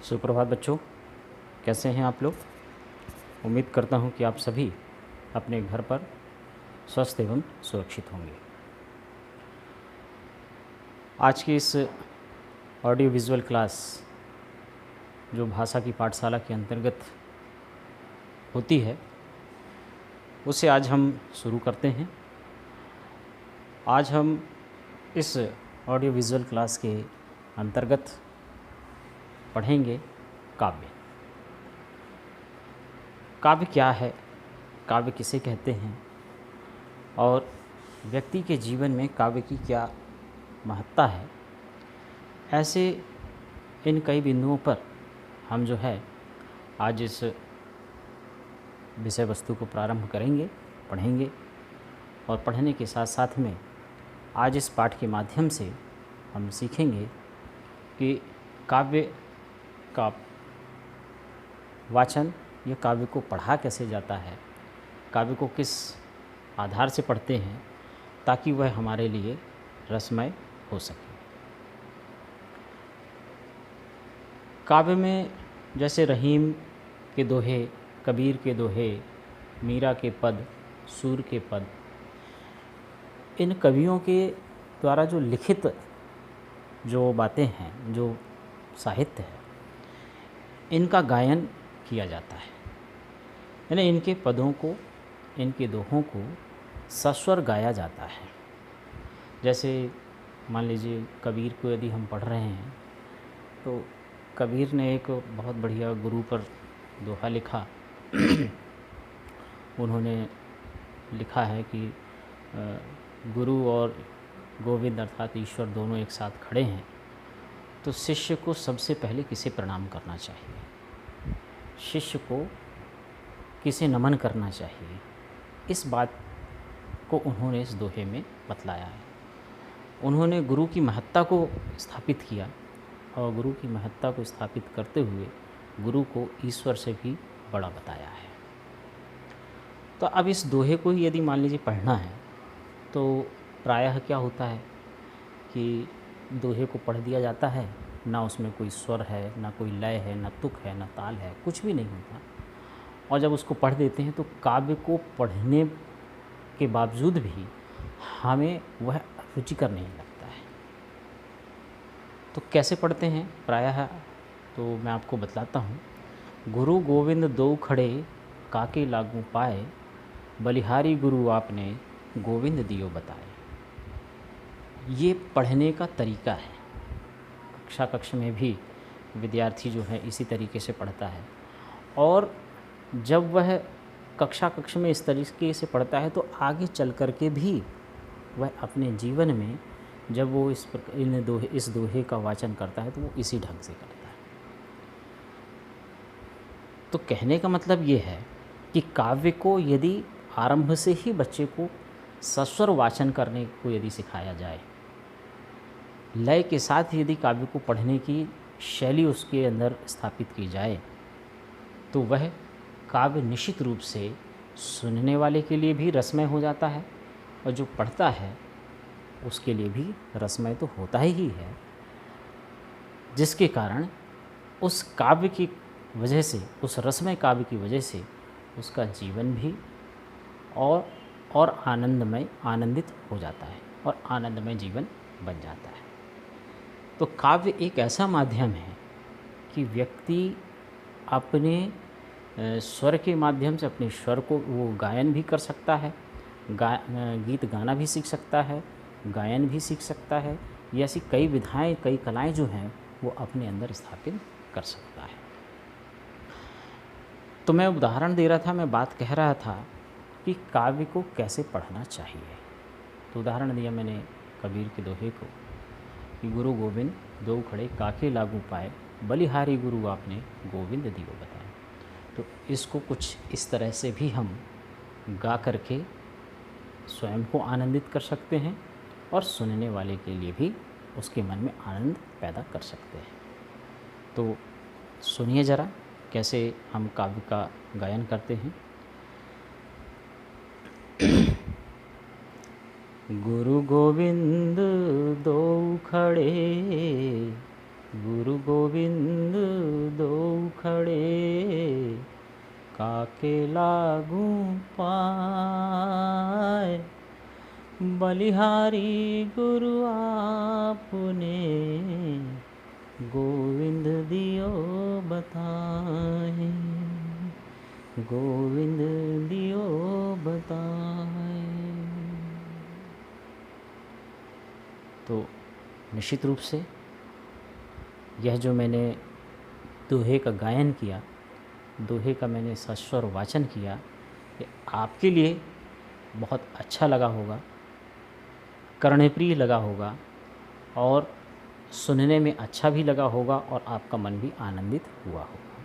सुप्रभात बच्चों, कैसे हैं आप लोग। उम्मीद करता हूं कि आप सभी अपने घर पर स्वस्थ एवं सुरक्षित होंगे। आज की इस ऑडियो विजुअल क्लास जो भाषा की पाठशाला के अंतर्गत होती है, उसे आज हम शुरू करते हैं। आज हम इस ऑडियो विजुअल क्लास के अंतर्गत पढ़ेंगे काव्य। काव्य क्या है, काव्य किसे कहते हैं और व्यक्ति के जीवन में काव्य की क्या महत्ता है, ऐसे इन कई बिंदुओं पर हम जो है आज इस विषय वस्तु को प्रारंभ करेंगे, पढ़ेंगे। और पढ़ने के साथ साथ में आज इस पाठ के माध्यम से हम सीखेंगे कि काव्य का वाचन या काव्य को पढ़ा कैसे जाता है, काव्य को किस आधार से पढ़ते हैं ताकि वह हमारे लिए रसमय हो सके। काव्य में जैसे रहीम के दोहे, कबीर के दोहे, मीरा के पद, सूर के पद, इन कवियों के द्वारा जो लिखित जो बातें हैं, जो साहित्य है, इनका गायन किया जाता है। यानी इनके पदों को, इनके दोहों को सस्वर गाया जाता है। जैसे मान लीजिए कबीर को यदि हम पढ़ रहे हैं तो कबीर ने एक बहुत बढ़िया गुरु पर दोहा लिखा। उन्होंने लिखा है कि गुरु और गोविंद अर्थात ईश्वर दोनों एक साथ खड़े हैं तो शिष्य को सबसे पहले किसे प्रणाम करना चाहिए, शिष्य को किसे नमन करना चाहिए। इस बात को उन्होंने इस दोहे में बतलाया है। उन्होंने गुरु की महत्ता को स्थापित किया और गुरु की महत्ता को स्थापित करते हुए गुरु को ईश्वर से भी बड़ा बताया है। तो अब इस दोहे को ही यदि मान लीजिए पढ़ना है तो प्रायः क्या होता है कि दोहे को पढ़ दिया जाता है, ना उसमें कोई स्वर है, ना कोई लय है, ना तुक है, ना ताल है, कुछ भी नहीं होता। और जब उसको पढ़ देते हैं तो काव्य को पढ़ने के बावजूद भी हमें वह रुचिकर नहीं लगता है। तो कैसे पढ़ते हैं प्रायः, तो मैं आपको बतलाता हूँ। गुरु गोविंद दो खड़े, काके लागू पाए, बलिहारी गुरु आपने, गोविंद दियो बताए। ये पढ़ने का तरीका है। कक्षा में भी विद्यार्थी जो है इसी तरीके से पढ़ता है। और जब वह कक्षा में इस तरीके से पढ़ता है तो आगे चल कर के भी वह अपने जीवन में जब वो इस दोहे का वाचन करता है तो वो इसी ढंग से करता है। तो कहने का मतलब ये है कि काव्य को यदि आरंभ से ही बच्चे को सस्वर वाचन करने को यदि सिखाया जाए, लय के साथ यदि काव्य को पढ़ने की शैली उसके अंदर स्थापित की जाए तो वह काव्य निश्चित रूप से सुनने वाले के लिए भी रसमय हो जाता है और जो पढ़ता है उसके लिए भी रसमय तो होता ही है, जिसके कारण उस काव्य की वजह से, उस रसमय काव्य की वजह से उसका जीवन भी और आनंदित हो जाता है और आनंदमय जीवन बन जाता है। तो काव्य एक ऐसा माध्यम है कि व्यक्ति अपने स्वर के माध्यम से अपने स्वर को वो गायन भी कर सकता है, गीत गाना भी सीख सकता है, गायन भी सीख सकता है। ये ऐसी कई विधाएं, कई कलाएं जो हैं वो अपने अंदर स्थापित कर सकता है। तो मैं उदाहरण दे रहा था, मैं बात कह रहा था कि काव्य को कैसे पढ़ना चाहिए। तो उदाहरण दिया मैंने कबीर के दोहे को कि गुरु गोविंद दो खड़े, काके लागू पाए, बलिहारी गुरु आपने, गोविंद दियो बताए। तो इसको कुछ इस तरह से भी हम गा करके स्वयं को आनंदित कर सकते हैं और सुनने वाले के लिए भी उसके मन में आनंद पैदा कर सकते हैं। तो सुनिए ज़रा कैसे हम काव्य का गायन करते हैं। गुरु गोविंद दो खड़े, गुरु गोविंद काके लागू पाए, बलिहारी गुरु आपने गोविंद दियो बताए, गोविंद दियो बताए। तो निश्चित रूप से यह जो मैंने दोहे का गायन किया, दोहे का मैंने सस्वर वाचन किया, ये आपके लिए बहुत अच्छा लगा होगा, कर्णप्रिय लगा होगा और सुनने में अच्छा भी लगा होगा और आपका मन भी आनंदित हुआ होगा।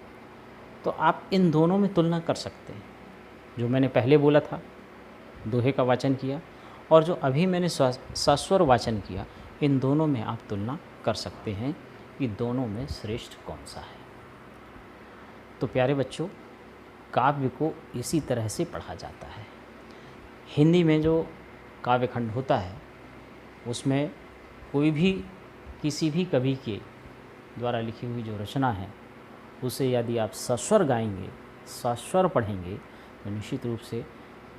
तो आप इन दोनों में तुलना कर सकते हैं, जो मैंने पहले बोला था दोहे का वाचन किया और जो अभी मैंने सस्वर वाचन किया, इन दोनों में आप तुलना कर सकते हैं कि दोनों में श्रेष्ठ कौन सा है। तो प्यारे बच्चों, काव्य को इसी तरह से पढ़ा जाता है। हिंदी में जो काव्य खंड होता है उसमें कोई भी किसी भी कवि के द्वारा लिखी हुई जो रचना है उसे यदि आप सस्वर गाएंगे, सस्वर पढ़ेंगे, तो निश्चित रूप से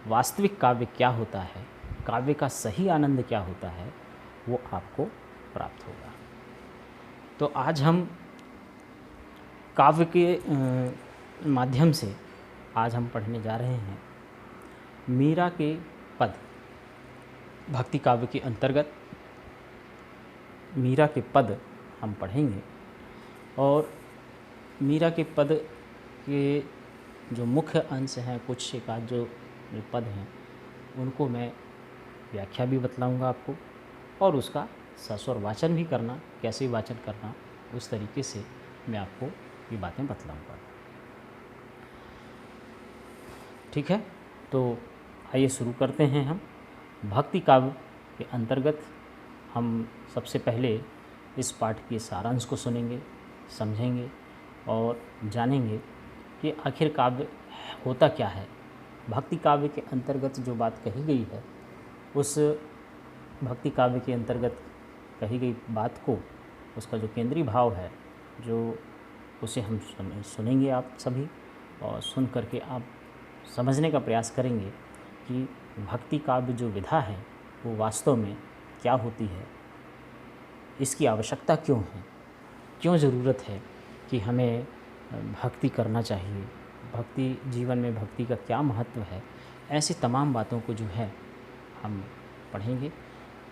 वास्तविक काव्य क्या होता है, काव्य का सही आनंद क्या होता है, वो आपको प्राप्त होगा। तो आज हम काव्य के माध्यम से आज हम पढ़ने जा रहे हैं मीरा के पद। भक्ति काव्य के अंतर्गत मीरा के पद हम पढ़ेंगे और मीरा के पद के जो मुख्य अंश हैं, कुछ एक आध जो पद हैं, उनको मैं व्याख्या भी बतलाऊंगा आपको और उसका सस्वर वाचन भी करना, कैसे वाचन करना, उस तरीके से मैं आपको ये बातें बतलाऊंगा। ठीक है, तो आइए शुरू करते हैं। हम भक्ति काव्य के अंतर्गत हम सबसे पहले इस पाठ के सारांश को सुनेंगे, समझेंगे और जानेंगे कि आखिर काव्य होता क्या है। भक्ति काव्य के अंतर्गत जो बात कही गई है, उस भक्ति काव्य के अंतर्गत कही गई बात को, उसका जो केंद्रीय भाव है, जो उसे हम सुनेंगे आप सभी, और सुन करके आप समझने का प्रयास करेंगे कि भक्ति काव्य जो विधा है वो वास्तव में क्या होती है, इसकी आवश्यकता क्यों है, क्यों ज़रूरत है कि हमें भक्ति करना चाहिए, भक्ति जीवन में भक्ति का क्या महत्व है, ऐसी तमाम बातों को जो है हम पढ़ेंगे।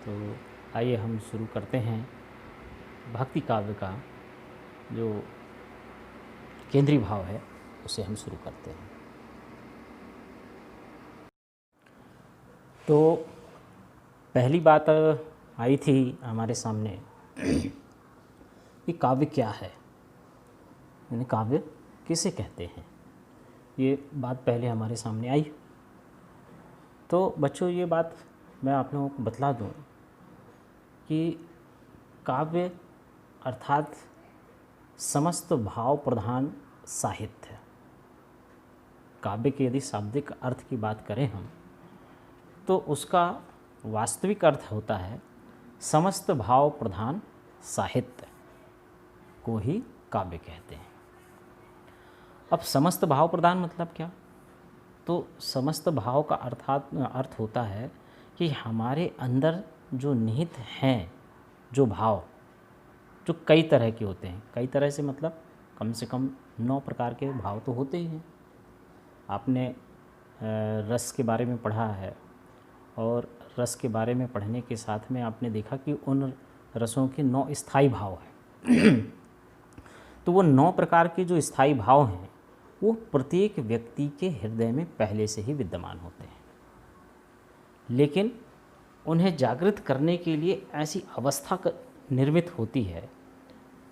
तो आइए हम शुरू करते हैं। भक्ति काव्य का जो केंद्रीय भाव है उसे हम शुरू करते हैं। तो पहली बात आई थी हमारे सामने कि काव्य क्या है, यानी काव्य किसे कहते हैं, ये बात पहले हमारे सामने आई। तो बच्चों, ये बात मैं आप लोगों को बतला दूं कि काव्य अर्थात समस्त भाव प्रधान साहित्य। काव्य के यदि शाब्दिक अर्थ की बात करें हम, तो उसका वास्तविक अर्थ होता है समस्त भाव प्रधान साहित्य को ही काव्य कहते हैं। अब समस्त भाव प्रधान मतलब क्या? तो समस्त भाव का अर्थ होता है कि हमारे अंदर जो निहित हैं जो भाव, जो कई तरह के होते हैं। कई तरह से मतलब कम से कम 9 प्रकार के भाव तो होते ही हैं। आपने रस के बारे में पढ़ा है और रस के बारे में पढ़ने के साथ में आपने देखा कि उन रसों के 9 स्थायी भाव हैं। तो वो 9 प्रकार के जो स्थायी भाव हैं वो प्रत्येक व्यक्ति के हृदय में पहले से ही विद्यमान होते हैं, लेकिन उन्हें जागृत करने के लिए ऐसी अवस्था निर्मित होती है,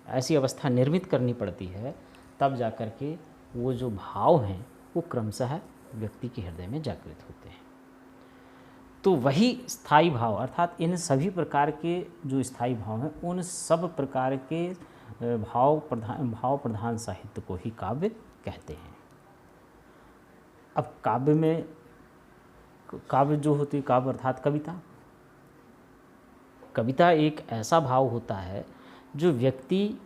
ऐसी अवस्था निर्मित करनी पड़ती है, तब जाकर के वो जो भाव हैं वो क्रमशः व्यक्ति के हृदय में जागृत होते हैं। तो वही स्थायी भाव अर्थात इन सभी प्रकार के जो स्थायी भाव हैं, उन सब प्रकार के भाव प्रधान साहित्य को ही काव्य कहते हैं। अब काव्य में, काव्य जो होती है, काव्य अर्थात कविता। कविता एक ऐसा भाव होता है जो व्यक्ति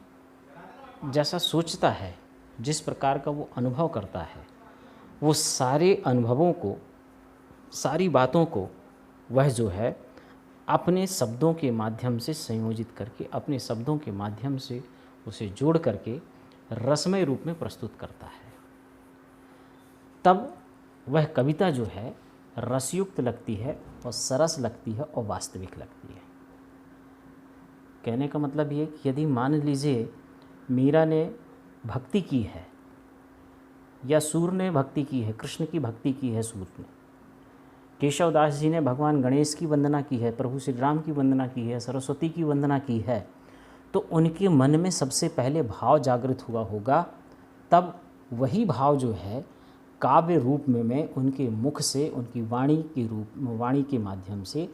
जैसा सोचता है, जिस प्रकार का वो अनुभव करता है, वो सारे अनुभवों को, सारी बातों को वह जो है अपने शब्दों के माध्यम से संयोजित करके, अपने शब्दों के माध्यम से उसे जोड़ करके रसमय रूप में प्रस्तुत करता है। तब वह कविता जो है रसयुक्त लगती है और सरस लगती है और वास्तविक लगती है। कहने का मतलब ये कि यदि मान लीजिए मीरा ने भक्ति की है या सूर ने भक्ति की है, कृष्ण की भक्ति की है सूर ने, केशवदास जी ने भगवान गणेश की वंदना की है, प्रभु श्री राम की वंदना की है, सरस्वती की वंदना की है, तो उनके मन में सबसे पहले भाव जागृत हुआ होगा। तब वही भाव जो है काव्य रूप में उनके मुख से, उनकी वाणी के माध्यम से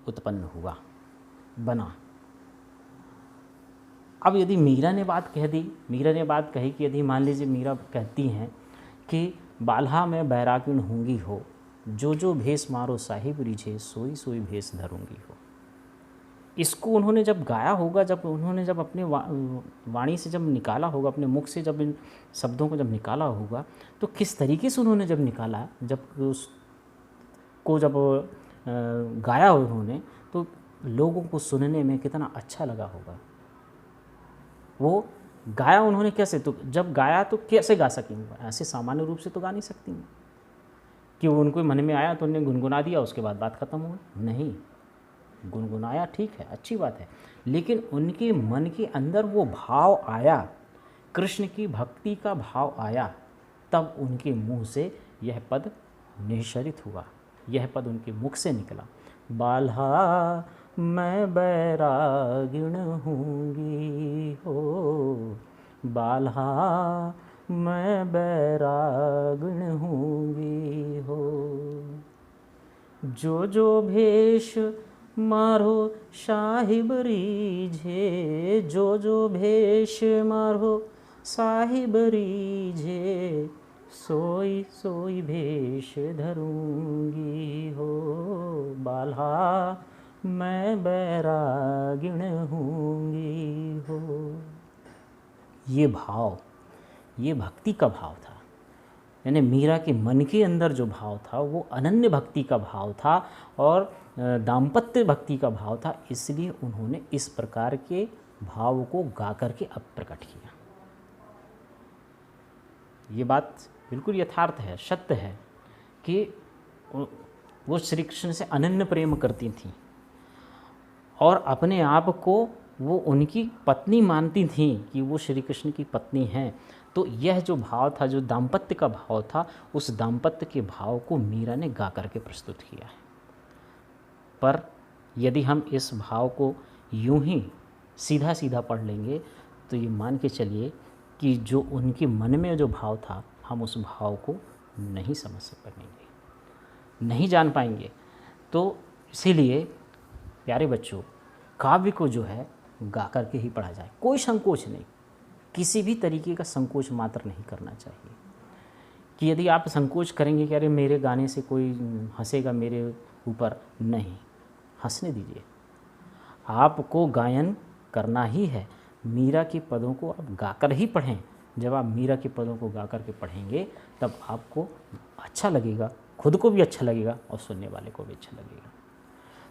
उत्पन्न हुआ, बना। अब यदि मीरा ने बात कह दी, मीरा ने बात कही कि यदि मान लीजिए मीरा कहती हैं कि बाल्हा में बैरागिण होंगी हो, जो जो भेष मारो साहिब रिझे, सोई सोई भेष धरूंगी हो। इसको उन्होंने जब गाया होगा, जब उन्होंने जब अपने वाणी से जब निकाला होगा, अपने मुख से जब इन शब्दों को जब निकाला होगा, तो किस तरीके से उन्होंने जब निकाला, जब उसको जब गाया उन्होंने, तो लोगों को सुनने में कितना अच्छा लगा होगा। वो गाया उन्होंने कैसे, तो जब गाया तो कैसे गा सकेंगे, ऐसे सामान्य रूप से तो गा नहीं सकती हैं कि वो उनको मन में आया तो उन्हें गुनगुना दिया, उसके बाद बात खत्म हो गई। नहीं, गुनगुनाया ठीक है, अच्छी बात है, लेकिन उनके मन के अंदर वो भाव आया, कृष्ण की भक्ति का भाव आया, तब उनके मुंह से यह पद निःश्चरित हुआ, यह पद उनके मुख से निकला। बाल्हा मैं बैरागिण हूँगी हो, बाल्हा मैं बैरागिण हूँगी हो, जो जो भेष मारो साहिब रीझे, जो जो भेष मारो साहिब रीझे, सोई सोई भेष धरूंगी हो, बाल्हा मैं बैरागिण हूँगी हो। ये भाव, ये भक्ति का भाव था, यानी मीरा के मन के अंदर जो भाव था वो अनन्य भक्ति का भाव था और दाम्पत्य भक्ति का भाव था। इसलिए उन्होंने इस प्रकार के भाव को गा करके अब प्रकट किया। ये बात बिल्कुल यथार्थ है, सत्य है कि वो श्री कृष्ण से अनन्य प्रेम करती थीं और अपने आप को वो उनकी पत्नी मानती थीं कि वो श्री कृष्ण की पत्नी हैं। तो यह जो भाव था, जो दाम्पत्य का भाव था, उस दाम्पत्य के भाव को मीरा ने गा करके प्रस्तुत किया है। पर यदि हम इस भाव को यूं ही सीधा सीधा पढ़ लेंगे तो ये मान के चलिए कि जो उनके मन में जो भाव था, हम उस भाव को नहीं समझ पाएंगे, नहीं जान पाएंगे। तो इसीलिए प्यारे बच्चों, काव्य को जो है गा करके ही पढ़ा जाए, कोई संकोच नहीं, किसी भी तरीके का संकोच मात्र नहीं करना चाहिए। कि यदि आप संकोच करेंगे कि अरे मेरे गाने से कोई हंसेगा मेरे ऊपर, नहीं, हंसने दीजिए। आपको गायन करना ही है, मीरा के पदों को आप गाकर ही पढ़ें। जब आप मीरा के पदों को गा कर के पढ़ेंगे तब आपको अच्छा लगेगा, खुद को भी अच्छा लगेगा और सुनने वाले को भी अच्छा लगेगा।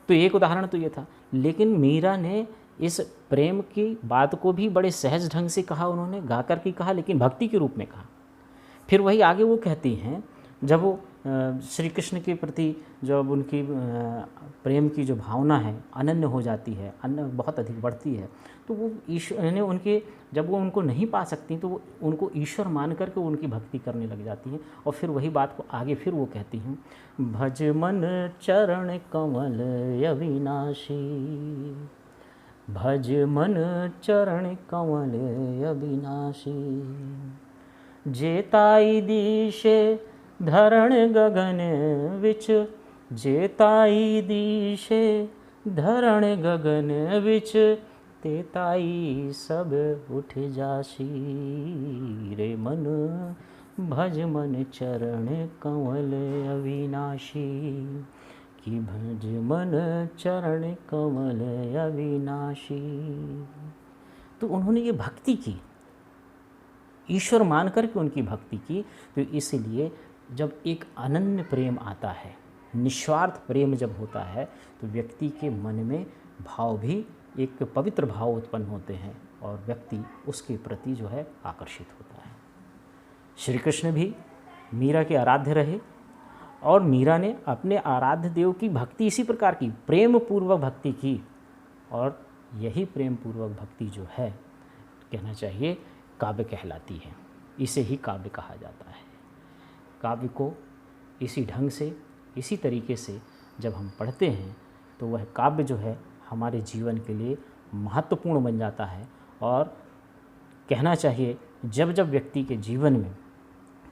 तो एक उदाहरण तो ये था, लेकिन मीरा ने इस प्रेम की बात को भी बड़े सहज ढंग से कहा, उन्होंने गा कर के कहा, लेकिन भक्ति के रूप में कहा। फिर वही आगे वो कहती हैं, जब वो श्री कृष्ण के प्रति जब उनकी प्रेम की जो भावना है अनन्य हो जाती है, बहुत अधिक बढ़ती है, तो वो ईश्वर ने उनके, जब वो उनको नहीं पा सकती तो वो उनको ईश्वर मान करके उनकी भक्ति करने लग जाती हैं। और फिर वही बात को आगे फिर वो कहती हैं, भज मन चरण कमल अविनाशी, भज मन चरण कमल अविनाशी, जेताई दिशे धरण गगन विच, जेताई दिशे धरण गगन विच, तेताई सब उठ जासी, रे मन भज मन चरण कमल अविनाशी, कि भज मन चरण कमल अविनाशी। तो उन्होंने ये भक्ति की, ईश्वर मान करके उनकी भक्ति की। तो इसलिए जब एक अनन्य प्रेम आता है, निस्वार्थ प्रेम जब होता है, तो व्यक्ति के मन में भाव भी एक पवित्र भाव उत्पन्न होते हैं और व्यक्ति उसके प्रति जो है आकर्षित होता है। श्री कृष्ण भी मीरा के आराध्य रहे और मीरा ने अपने आराध्य देव की भक्ति इसी प्रकार की प्रेम पूर्वक भक्ति की, और यही प्रेम पूर्वक भक्ति जो है, कहना चाहिए, काव्य कहलाती है। इसे ही काव्य कहा जाता है। काव्य को इसी ढंग से, इसी तरीके से जब हम पढ़ते हैं तो वह काव्य जो है हमारे जीवन के लिए महत्वपूर्ण बन जाता है। और कहना चाहिए, जब जब व्यक्ति के जीवन में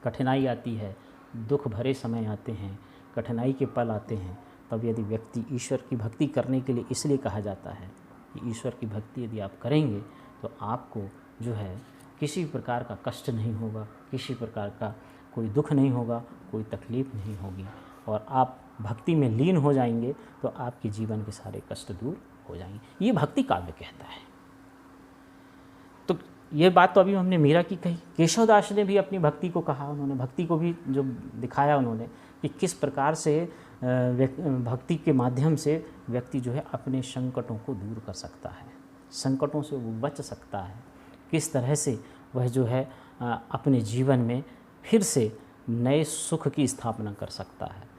कठिनाई आती है, दुख भरे समय आते हैं, कठिनाई के पल आते हैं, तब यदि व्यक्ति ईश्वर की भक्ति करने के लिए इसलिए कहा जाता है कि ईश्वर की भक्ति यदि आप करेंगे तो आपको जो है किसी प्रकार का कष्ट नहीं होगा, किसी प्रकार का कोई दुख नहीं होगा, कोई तकलीफ़ नहीं होगी, और आप भक्ति में लीन हो जाएंगे तो आपके जीवन के सारे कष्ट दूर हो जाएंगे। ये भक्ति काव्य कहता है। तो ये बात तो अभी हमने मीरा की कही। केशवदास ने भी अपनी भक्ति को कहा, उन्होंने भक्ति को भी जो दिखाया उन्होंने कि किस प्रकार से भक्ति के माध्यम से व्यक्ति जो है अपने संकटों को दूर कर सकता है, संकटों से वो बच सकता है, किस तरह से वह जो है अपने जीवन में फिर से नए सुख की स्थापना कर सकता है।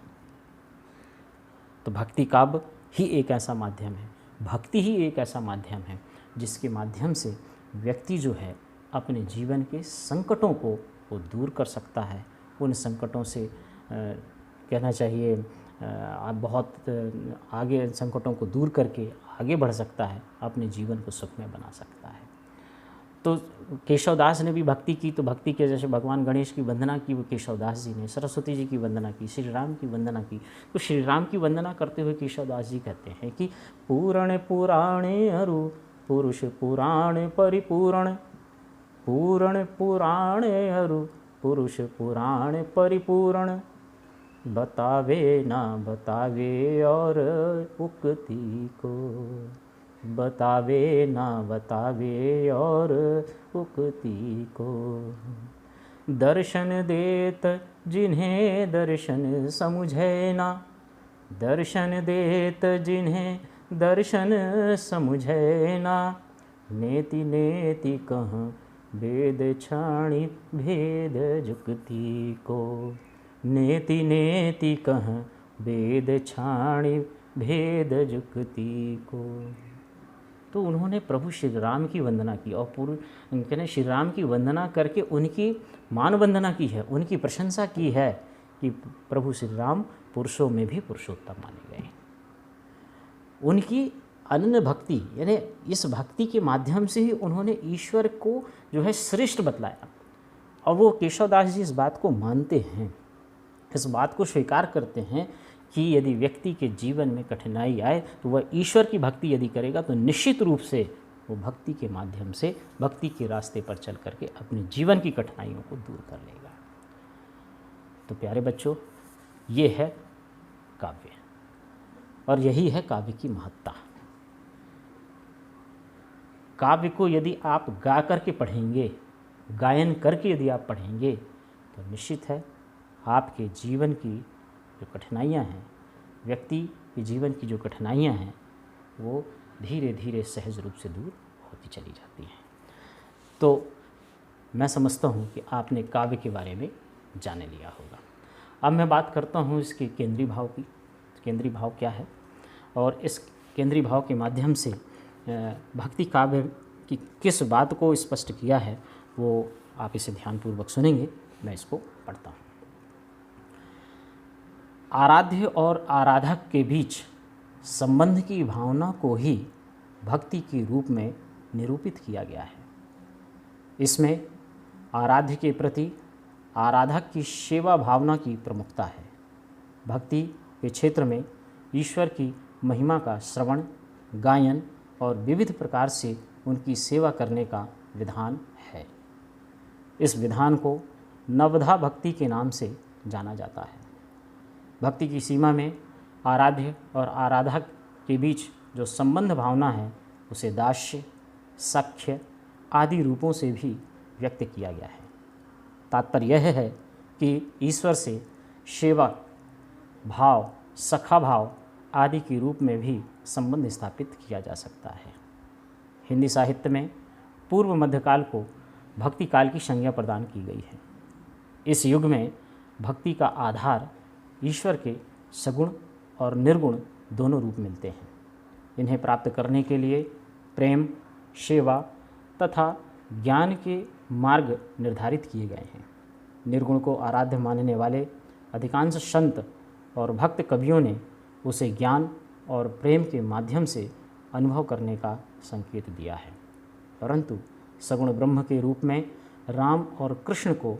तो भक्ति काव्य ही एक ऐसा माध्यम है, भक्ति ही एक ऐसा माध्यम है जिसके माध्यम से व्यक्ति जो है अपने जीवन के संकटों को वो दूर कर सकता है। उन संकटों से कहना चाहिए बहुत आगे संकटों को दूर करके आगे बढ़ सकता है, अपने जीवन को सुखमय बना सकता है। तो केशवदास ने भी भक्ति की, तो भक्ति के जैसे भगवान गणेश की वंदना की वो केशवदास जी ने, सरस्वती जी की वंदना की, श्री राम की वंदना की। तो श्री राम की वंदना करते हुए केशवदास जी कहते हैं कि पूर्ण पुराणे अरु पुरुष पुराण परिपूर्ण, पूर्ण पुराणे अरु पुरुष पुराण परिपूर्ण, बतावे ना बतावे और उक्ति को, बतावे ना बतावे और उक्ति को, दर्शन देत जिन्हें दर्शन समुझे ना, दर्शन देत जिन्हें दर्शन समुझे ना, नेति नेति कहाँ वेद छाणी भेद जुक्ति को, नेति नेति कहाँ वेद छाणी भेद जुक्ति को। तो उन्होंने प्रभु श्री राम की वंदना की और कहने श्री राम की वंदना करके उनकी मान वंदना की है, उनकी प्रशंसा की है कि प्रभु श्री राम पुरुषों में भी पुरुषोत्तम माने गए। उनकी अनन्य भक्ति, यानी इस भक्ति के माध्यम से ही उन्होंने ईश्वर को जो है श्रेष्ठ बतलाया। और वो केशवदास जी इस बात को मानते हैं, इस बात को स्वीकार करते हैं कि यदि व्यक्ति के जीवन में कठिनाई आए तो वह ईश्वर की भक्ति यदि करेगा तो निश्चित रूप से वो भक्ति के माध्यम से, भक्ति के रास्ते पर चल करके अपने जीवन की कठिनाइयों को दूर कर लेगा। तो प्यारे बच्चों, ये है काव्य और यही है काव्य की महत्ता। काव्य को यदि आप गा करके पढ़ेंगे, गायन करके यदि आप पढ़ेंगे तो निश्चित है आपके जीवन की जो कठिनाइयाँ हैं, व्यक्ति के जीवन की जो कठिनाइयाँ हैं, वो धीरे धीरे सहज रूप से दूर होती चली जाती हैं। तो मैं समझता हूँ कि आपने काव्य के बारे में जान लिया होगा। अब मैं बात करता हूँ इसके केंद्रीय भाव की। केंद्रीय भाव क्या है और इस केंद्रीय भाव के माध्यम से भक्ति काव्य की किस बात को स्पष्ट किया है वो आप इसे ध्यानपूर्वक सुनेंगे। मैं इसको पढ़ता हूँ। आराध्य और आराधक के बीच संबंध की भावना को ही भक्ति के रूप में निरूपित किया गया है। इसमें आराध्य के प्रति आराधक की सेवा भावना की प्रमुखता है। भक्ति के क्षेत्र में ईश्वर की महिमा का श्रवण, गायन और विविध प्रकार से उनकी सेवा करने का विधान है। इस विधान को नवधा भक्ति के नाम से जाना जाता है। भक्ति की सीमा में आराध्य और आराधक के बीच जो संबंध भावना है उसे दास्य, सख्य आदि रूपों से भी व्यक्त किया गया है। तात्पर्य यह है कि ईश्वर से सेवक भाव, सखा भाव आदि के रूप में भी संबंध स्थापित किया जा सकता है। हिंदी साहित्य में पूर्व मध्यकाल को भक्ति काल की संज्ञा प्रदान की गई है। इस युग में भक्ति का आधार ईश्वर के सगुण और निर्गुण दोनों रूप मिलते हैं। इन्हें प्राप्त करने के लिए प्रेम, सेवा तथा ज्ञान के मार्ग निर्धारित किए गए हैं। निर्गुण को आराध्य मानने वाले अधिकांश संत और भक्त कवियों ने उसे ज्ञान और प्रेम के माध्यम से अनुभव करने का संकेत दिया है। परंतु सगुण ब्रह्म के रूप में राम और कृष्ण को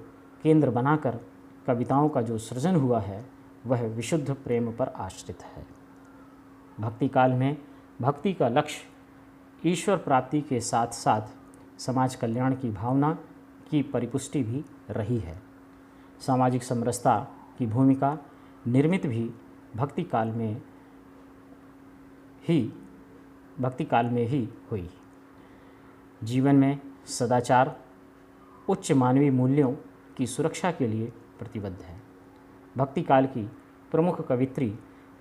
केंद्र बनाकर कविताओं का जो सृजन हुआ है वह विशुद्ध प्रेम पर आश्रित है। भक्ति काल में भक्ति का लक्ष्य ईश्वर प्राप्ति के साथ साथ समाज कल्याण की भावना की परिपुष्टि भी रही है। सामाजिक समरसता की भूमिका निर्मित भी भक्ति काल में ही हुई। जीवन में सदाचार, उच्च मानवीय मूल्यों की सुरक्षा के लिए प्रतिबद्ध है। भक्ति काल की प्रमुख कवित्री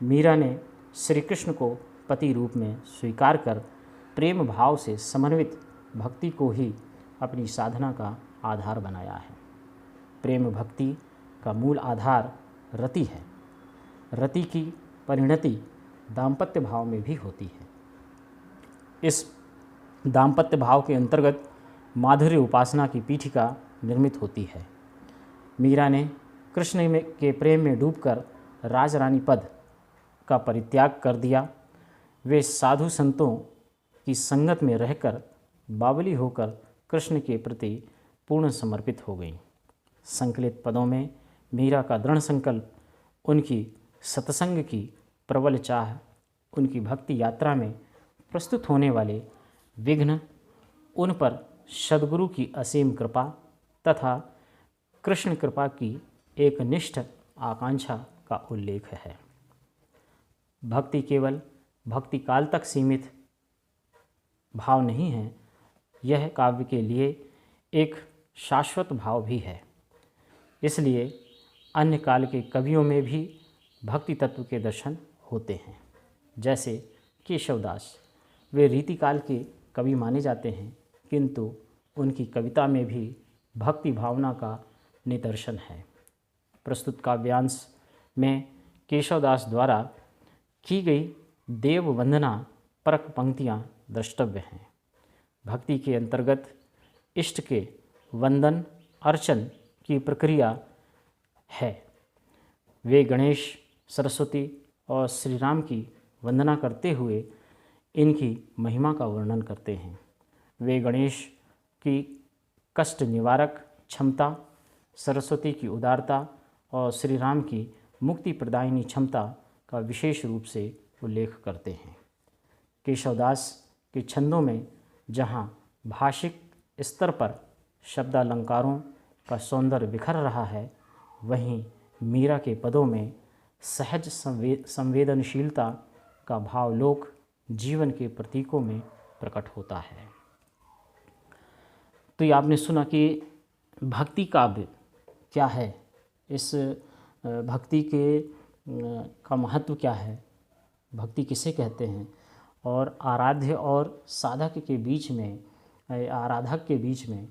मीरा ने श्री कृष्ण को पति रूप में स्वीकार कर प्रेम भाव से समन्वित भक्ति को ही अपनी साधना का आधार बनाया है। प्रेम भक्ति का मूल आधार रति है। रति की परिणति दाम्पत्य भाव में भी होती है। इस दाम्पत्य भाव के अंतर्गत माधुर्य उपासना की पीठिका निर्मित होती है। मीरा ने कृष्ण के प्रेम में डूबकर राजरानी पद का परित्याग कर दिया। वे साधु संतों की संगत में रहकर बावली होकर कृष्ण के प्रति पूर्ण समर्पित हो गईं। संकलित पदों में मीरा का दृढ़ संकल्प, उनकी सत्संग की प्रबल चाह, उनकी भक्ति यात्रा में प्रस्तुत होने वाले विघ्न, उन पर सद्गुरु की असीम कृपा तथा कृष्ण कृपा की एक निष्ठ आकांक्षा का उल्लेख है। भक्ति केवल भक्ति काल तक सीमित भाव नहीं है, यह काव्य के लिए एक शाश्वत भाव भी है। इसलिए अन्य काल के कवियों में भी भक्ति तत्व के दर्शन होते हैं। जैसे केशवदास, वे रीतिकाल के कवि माने जाते हैं, किंतु उनकी कविता में भी भक्ति भावना का निदर्शन है। प्रस्तुत काव्यांश में केशवदास द्वारा की गई देव वंदना परक पंक्तियाँ द्रष्टव्य हैं। भक्ति के अंतर्गत इष्ट के वंदन अर्चन की प्रक्रिया है। वे गणेश, सरस्वती और श्री राम की वंदना करते हुए इनकी महिमा का वर्णन करते हैं। वे गणेश की कष्ट निवारक क्षमता, सरस्वती की उदारता और श्री राम की मुक्ति प्रदायिनी क्षमता का विशेष रूप से उल्लेख करते हैं। केशवदास के छंदों में जहाँ भाषिक स्तर पर शब्दालंकारों का सौंदर्य बिखर रहा है, वहीं मीरा के पदों में सहज संवेदनशीलता का भावलोक जीवन के प्रतीकों में प्रकट होता है। तो ये आपने सुना कि भक्ति काव्य क्या है, इस भक्ति के का महत्व क्या है, भक्ति किसे कहते हैं, और आराध्य और साधक के बीच में, आराधक के बीच में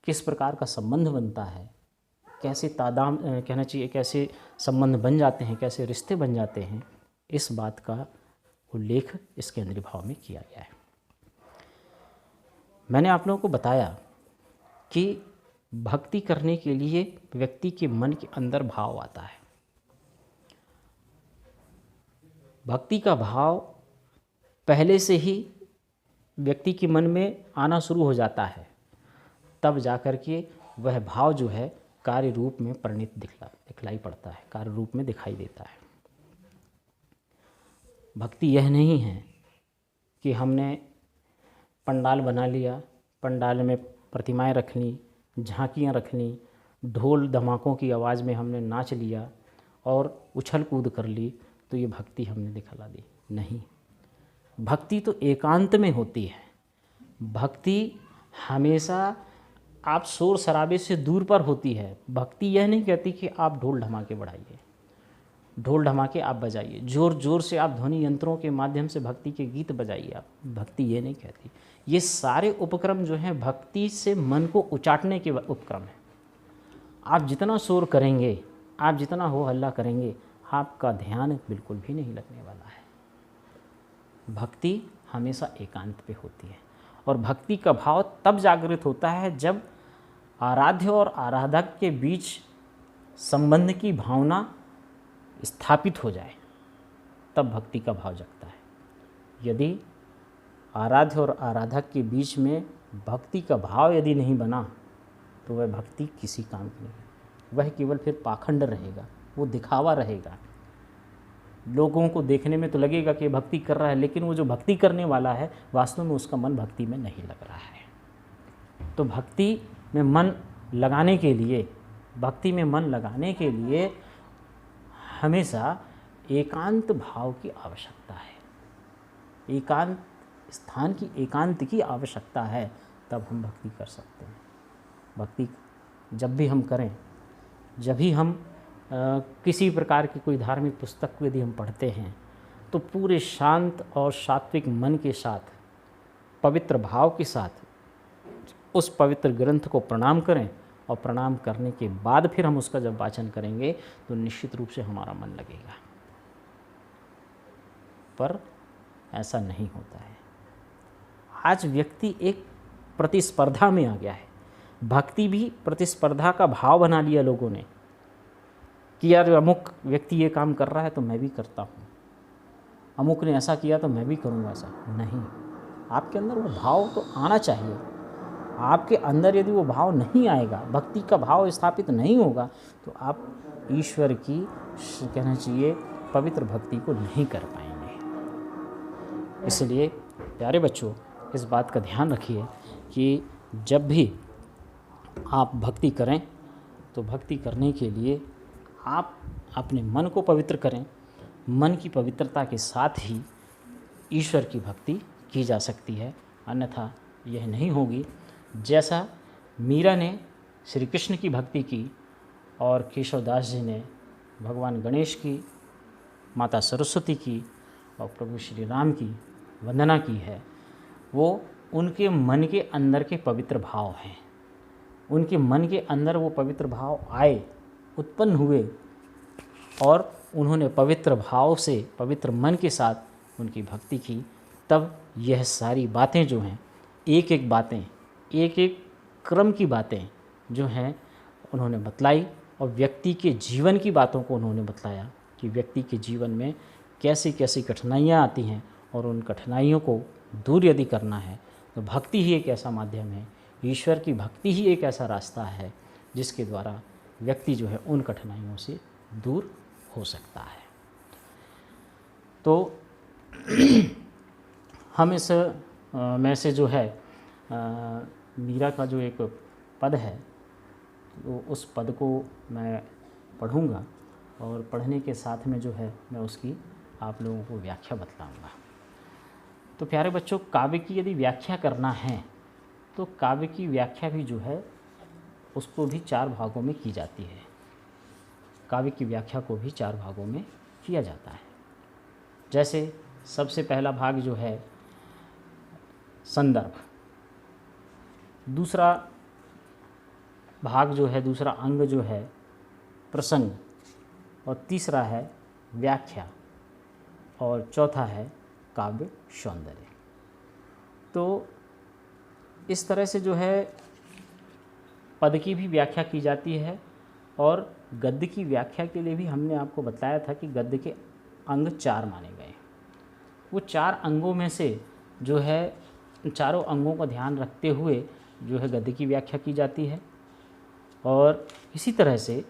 किस प्रकार का संबंध बनता है, कैसे तादाम कहना चाहिए, कैसे संबंध बन जाते हैं, कैसे रिश्ते बन जाते हैं, इस बात का उल्लेख इसके अंतर्भाव में किया गया है। मैंने आप लोगों को बताया कि भक्ति करने के लिए व्यक्ति के मन के अंदर भाव आता है। भक्ति का भाव पहले से ही व्यक्ति के मन में आना शुरू हो जाता है, तब जाकर के वह भाव जो है कार्य रूप में परिणित दिखलाई पड़ता है, कार्य रूप में दिखाई देता है। भक्ति यह नहीं है कि हमने पंडाल बना लिया, पंडाल में प्रतिमाएं रख लीं, झांकियाँ रख लीं, ढोल धमाकों की आवाज़ में हमने नाच लिया और उछल कूद कर ली, तो ये भक्ति हमने दिखला दी। नहीं, भक्ति तो एकांत में होती है। भक्ति हमेशा आप शोर शराबे से दूर पर होती है। भक्ति यह नहीं कहती कि आप ढोल ढमाके बढ़ाइए, ढोल ढमाके आप बजाइए, ज़ोर ज़ोर से आप ध्वनि यंत्रों के माध्यम से भक्ति के गीत बजाइए आप। भक्ति ये नहीं कहती। ये सारे उपक्रम जो हैं भक्ति से मन को उचाटने के उपक्रम हैं। आप जितना शोर करेंगे, आप जितना हो हल्ला करेंगे, आपका ध्यान बिल्कुल भी नहीं लगने वाला है। भक्ति हमेशा एकांत पे होती है और भक्ति का भाव तब जागृत होता है जब आराध्य और आराधक के बीच संबंध की भावना स्थापित हो जाए, तब भक्ति का भाव जगता है। यदि आराध्य और आराधक के बीच में भक्ति का भाव यदि नहीं बना तो वह भक्ति किसी काम की नहीं, वह केवल फिर पाखंड रहेगा, वो दिखावा रहेगा। लोगों को देखने में तो लगेगा कि भक्ति कर रहा है, लेकिन वो जो भक्ति करने वाला है वास्तव में उसका मन भक्ति में नहीं लग रहा है। तो भक्ति में मन लगाने के लिए, भक्ति में मन लगाने के लिए हमेशा एकांत भाव की आवश्यकता है, एकांत स्थान की, एकांत की आवश्यकता है, तब हम भक्ति कर सकते हैं। भक्ति जब भी हम करें, जब भी हम किसी प्रकार की कोई धार्मिक पुस्तक को यदि हम पढ़ते हैं तो पूरे शांत और सात्विक मन के साथ, पवित्र भाव के साथ उस पवित्र ग्रंथ को प्रणाम करें, और प्रणाम करने के बाद फिर हम उसका जब वाचन करेंगे तो निश्चित रूप से हमारा मन लगेगा। पर ऐसा नहीं होता है। आज व्यक्ति एक प्रतिस्पर्धा में आ गया है। भक्ति भी प्रतिस्पर्धा का भाव बना लिया लोगों ने कि यार अमुक व्यक्ति ये काम कर रहा है तो मैं भी करता हूँ, अमुक ने ऐसा किया तो मैं भी करूँगा ऐसा। नहीं, आपके अंदर वो भाव तो आना चाहिए। आपके अंदर यदि वो भाव नहीं आएगा, भक्ति का भाव स्थापित नहीं होगा, तो आप ईश्वर की, कहना चाहिए, पवित्र भक्ति को नहीं कर पाएंगे। इसलिए प्यारे बच्चों, इस बात का ध्यान रखिए कि जब भी आप भक्ति करें तो भक्ति करने के लिए आप अपने मन को पवित्र करें। मन की पवित्रता के साथ ही ईश्वर की भक्ति की जा सकती है, अन्यथा यह नहीं होगी। जैसा मीरा ने श्री कृष्ण की भक्ति की और केशवदास जी ने भगवान गणेश की, माता सरस्वती की और प्रभु श्री राम की वंदना की है, वो उनके मन के अंदर के पवित्र भाव हैं। उनके मन के अंदर वो पवित्र भाव आए, उत्पन्न हुए, और उन्होंने पवित्र भाव से, पवित्र मन के साथ उनकी भक्ति की। तब यह सारी बातें जो हैं, एक एक बातें, एक एक क्रम की बातें जो हैं उन्होंने बतलाई, और व्यक्ति के जीवन की बातों को उन्होंने बतलाया कि व्यक्ति के जीवन में कैसी कैसी कठिनाइयाँ आती हैं, और उन कठिनाइयों को दूर यदि करना है तो भक्ति ही एक ऐसा माध्यम है, ईश्वर की भक्ति ही एक ऐसा रास्ता है जिसके द्वारा व्यक्ति जो है उन कठिनाइयों से दूर हो सकता है। तो हम इस में से जो है मीरा का जो एक पद है, तो उस पद को मैं पढ़ूँगा, और पढ़ने के साथ में जो है मैं उसकी आप लोगों को व्याख्या बतलाऊँगा। तो प्यारे बच्चों, काव्य की यदि व्याख्या करना है तो काव्य की व्याख्या भी जो है उसको भी 4 भागों में की जाती है। काव्य की व्याख्या को भी 4 भागों में किया जाता है। जैसे सबसे पहला भाग जो है संदर्भ, दूसरा भाग जो है, दूसरा अंग जो है प्रसंग, और तीसरा है व्याख्या, और चौथा है काव्य सौंदर्य। तो इस तरह से जो है पद की भी व्याख्या की जाती है, और गद्य की व्याख्या के लिए भी हमने आपको बताया था कि गद्य के अंग 4 माने गए। वो 4 अंगों में से जो है, चारों अंगों का ध्यान रखते हुए जो है गद्य की व्याख्या की जाती है। और इसी तरह से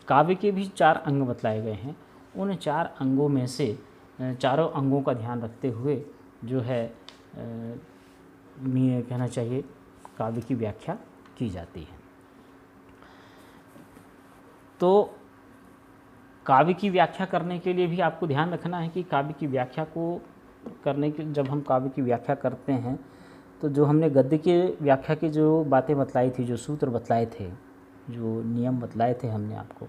काव्य के भी 4 अंग बतलाए गए हैं। उन 4 अंगों में से चारों अंगों का ध्यान रखते हुए जो है कहना चाहिए काव्य की व्याख्या की जाती है। तो काव्य की व्याख्या करने के लिए भी आपको ध्यान रखना है कि काव्य की व्याख्या को करने के, जब हम काव्य की व्याख्या करते हैं तो जो हमने गद्य के व्याख्या की जो बातें बतलाई थी, जो सूत्र बतलाए थे, जो नियम बतलाए थे हमने आपको,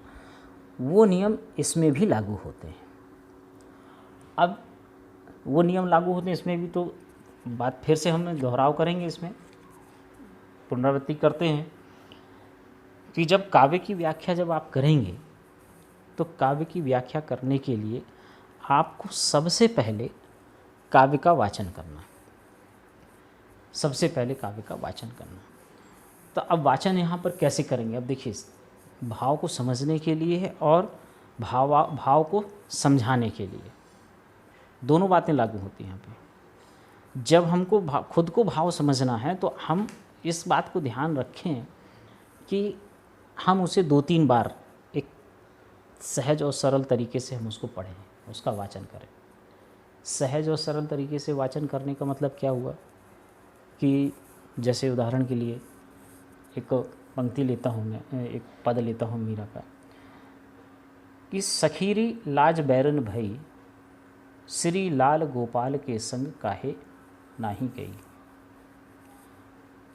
वो नियम इसमें भी लागू होते हैं। अब वो नियम लागू होते हैं इसमें भी, तो बात फिर से हम दोहराव करेंगे, इसमें पुनरावृत्ति करते हैं कि जब काव्य की व्याख्या जब आप करेंगे तो काव्य की व्याख्या करने के लिए आपको सबसे पहले काव्य का वाचन करना, सबसे पहले काव्य का वाचन करना। तो अब वाचन यहाँ पर कैसे करेंगे? अब देखिए, भाव को समझने के लिए है और भाव को समझाने के लिए, दोनों बातें लागू होती हैं यहाँ पे। जब हमको खुद को भाव समझना है तो हम इस बात को ध्यान रखें कि हम उसे 2-3 बार एक सहज और सरल तरीके से हम उसको पढ़ें, उसका वाचन करें। सहज और सरल तरीके से वाचन करने का मतलब क्या हुआ कि जैसे उदाहरण के लिए एक पंक्ति लेता हूँ मैं, एक पद लेता हूँ मीरा का कि सखीरी लाज बैरन भई, श्री लाल गोपाल के संग काहे नाही गई।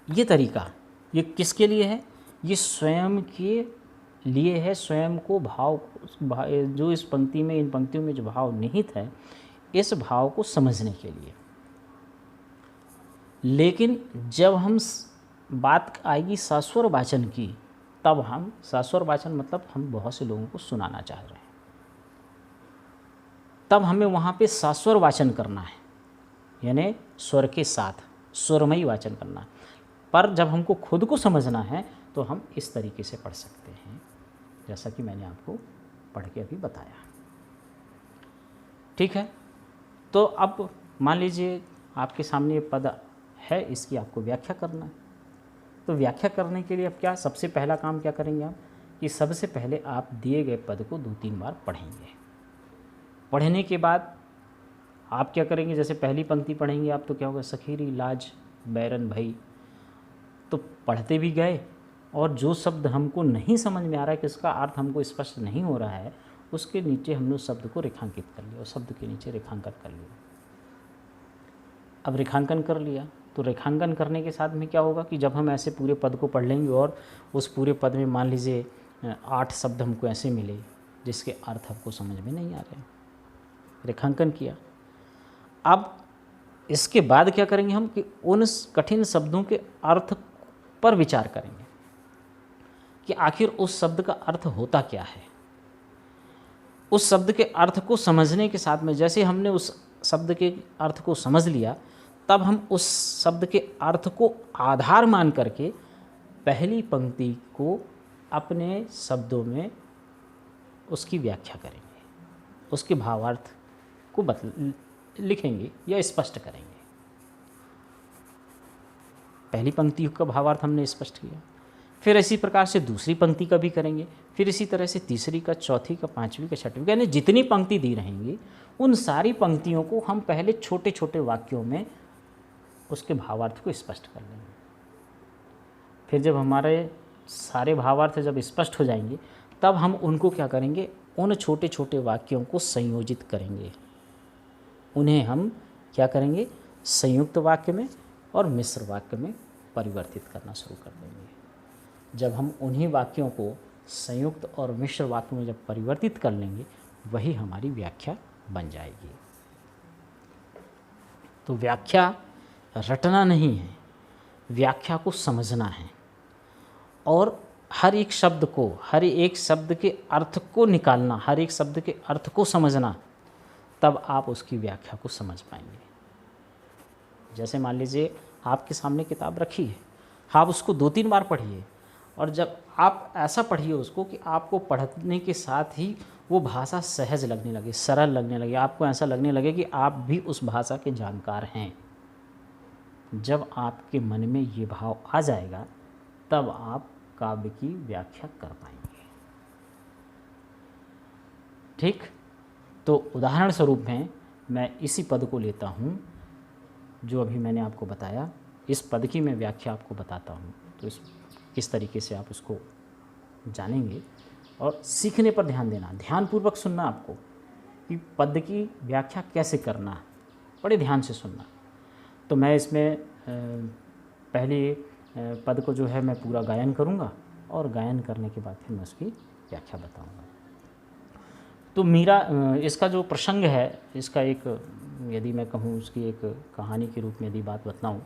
ये तरीका, ये किसके लिए है? ये स्वयं के लिए है, स्वयं को भाव जो इस पंक्ति में, इन पंक्तियों में जो भाव निहित है, इस भाव को समझने के लिए। लेकिन जब हम बात आएगी सास्वर वाचन की, तब हम सास्वर वाचन मतलब हम बहुत से लोगों को सुनाना चाह रहे हैं, तब हमें वहाँ पे सास्वर वाचन करना है, यानी स्वर के साथ स्वरमयी वाचन करना। पर जब हमको खुद को समझना है तो हम इस तरीके से पढ़ सकते हैं, जैसा कि मैंने आपको पढ़ के अभी बताया। ठीक है, तो अब मान लीजिए आपके सामने ये पद है, इसकी आपको व्याख्या करना है। तो व्याख्या करने के लिए अब क्या, सबसे पहला काम क्या करेंगे आप कि सबसे पहले आप दिए गए पद को 2-3 बार पढ़ेंगे। पढ़ने के बाद आप क्या करेंगे, जैसे पहली पंक्ति पढ़ेंगे आप तो क्या होगा, सखीरी लाज बैरन भई, तो पढ़ते भी गए और जो शब्द हमको नहीं समझ में आ रहा है कि इसका अर्थ हमको स्पष्ट नहीं हो रहा है, उसके नीचे हमने उस शब्द को रेखांकित कर लिया और शब्द के नीचे रेखांकन कर लिया। अब रेखांकन कर लिया तो रेखांकन करने के साथ में क्या होगा कि जब हम ऐसे पूरे पद को पढ़ लेंगे और उस पूरे पद में मान लीजिए 8 शब्द हमको ऐसे मिले जिसके अर्थ हमको समझ में नहीं आ रहे, रेखांकन किया। अब इसके बाद क्या करेंगे हम कि उन कठिन शब्दों के अर्थ पर विचार करेंगे कि आखिर उस शब्द का अर्थ होता क्या है। उस शब्द के अर्थ को समझने के साथ में जैसे हमने उस शब्द के अर्थ को समझ लिया, तब हम उस शब्द के अर्थ को आधार मान करके पहली पंक्ति को अपने शब्दों में उसकी व्याख्या करेंगे, उसके भावार्थ को लिखेंगे या स्पष्ट करेंगे। पहली पंक्ति का भावार्थ हमने स्पष्ट किया, फिर इसी प्रकार से दूसरी पंक्ति का भी करेंगे, फिर इसी तरह से तीसरी का, चौथी का, पांचवी का, छठवीं का, यानी जितनी पंक्ति दी रहेंगी उन सारी पंक्तियों को हम पहले छोटे छोटे वाक्यों में उसके भावार्थ को स्पष्ट कर लेंगे। फिर जब हमारे सारे भावार्थ जब स्पष्ट हो जाएंगे, तब हम उनको क्या करेंगे, उन छोटे छोटे वाक्यों को संयोजित करेंगे। उन्हें हम क्या करेंगे, संयुक्त वाक्य में और मिश्र वाक्य में परिवर्तित करना शुरू कर देंगे। जब हम उन्हीं वाक्यों को संयुक्त और मिश्र वाक्य में जब परिवर्तित कर लेंगे, वही हमारी व्याख्या बन जाएगी। तो व्याख्या रटना नहीं है, व्याख्या को समझना है और हर एक शब्द को, हर एक शब्द के अर्थ को निकालना, हर एक शब्द के अर्थ को समझना, तब आप उसकी व्याख्या को समझ पाएंगे। जैसे मान लीजिए आपके सामने किताब रखी है, आप उसको 2-3 बार पढ़िए और जब आप ऐसा पढ़िए उसको कि आपको पढ़ने के साथ ही वो भाषा सहज लगने लगे, सरल लगने लगे, आपको ऐसा लगने लगे कि आप भी उस भाषा के जानकार हैं। जब आपके मन में ये भाव आ जाएगा, तब आप काव्य की व्याख्या कर पाएंगे। ठीक, तो उदाहरण स्वरूप में मैं इसी पद को लेता हूँ जो अभी मैंने आपको बताया, इस पद की मैं व्याख्या आपको बताता हूँ। तो इस किस तरीके से आप उसको जानेंगे और सीखने पर ध्यान देना, ध्यानपूर्वक सुनना आपको कि पद की व्याख्या कैसे करना, बड़े ध्यान से सुनना। तो मैं इसमें पहले पद को जो है मैं पूरा गायन करूँगा और गायन करने के बाद फिर मैं उसकी व्याख्या बताऊँगा। तो मीरा, इसका जो प्रसंग है, इसका एक, यदि मैं कहूँ उसकी एक कहानी के रूप में यदि बात बताऊँ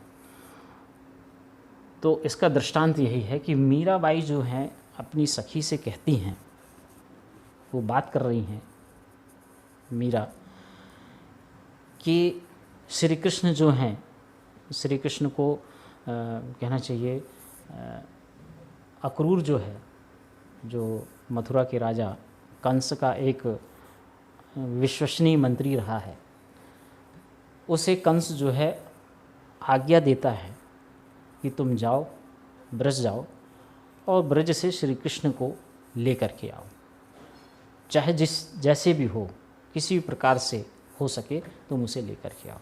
तो इसका दृष्टांत यही है कि मीराबाई जो हैं अपनी सखी से कहती हैं, वो बात कर रही हैं मीरा, कि श्री कृष्ण जो हैं, श्री कृष्ण को कहना चाहिए अक्रूर जो है, जो मथुरा के राजा कंस का एक विश्वसनीय मंत्री रहा है, उसे कंस जो है आज्ञा देता है कि तुम जाओ, ब्रज जाओ और ब्रज से श्री कृष्ण को लेकर के आओ, चाहे जैसे भी हो, किसी भी प्रकार से हो सके तुम उसे लेकर के आओ।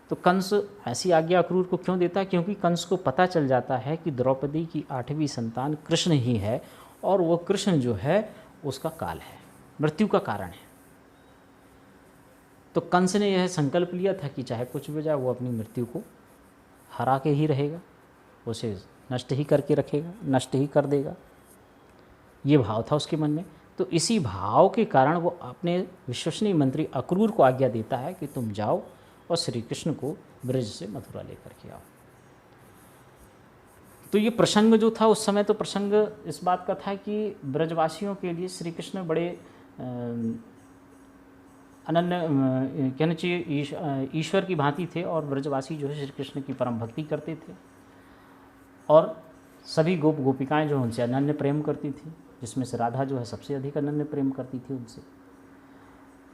तो कंस ऐसी आज्ञा अक्रूर को क्यों देता है? क्योंकि कंस को पता चल जाता है कि द्रौपदी की 8वीं संतान कृष्ण ही है और वो कृष्ण जो है उसका काल है, मृत्यु का कारण है। तो कंस ने यह संकल्प लिया था कि चाहे कुछ भी जाए वो अपनी मृत्यु को हरा के ही रहेगा, उसे नष्ट ही करके रखेगा, नष्ट ही कर देगा, ये भाव था उसके मन में। तो इसी भाव के कारण वो अपने विश्वसनीय मंत्री अक्रूर को आज्ञा देता है कि तुम जाओ और श्री कृष्ण को ब्रज से मथुरा लेकर के आओ। तो ये प्रसंग जो था उस समय, तो प्रसंग इस बात का था कि ब्रजवासियों के लिए श्री कृष्ण बड़े अनन्य, कहना चाहिए ईश्वर की भांति थे और ब्रजवासी जो है श्री कृष्ण की परम भक्ति करते थे और सभी गोपिकाएं जो उनसे अनन्य प्रेम करती थी, जिसमें से राधा जो है सबसे अधिक अनन्य प्रेम करती थी उनसे।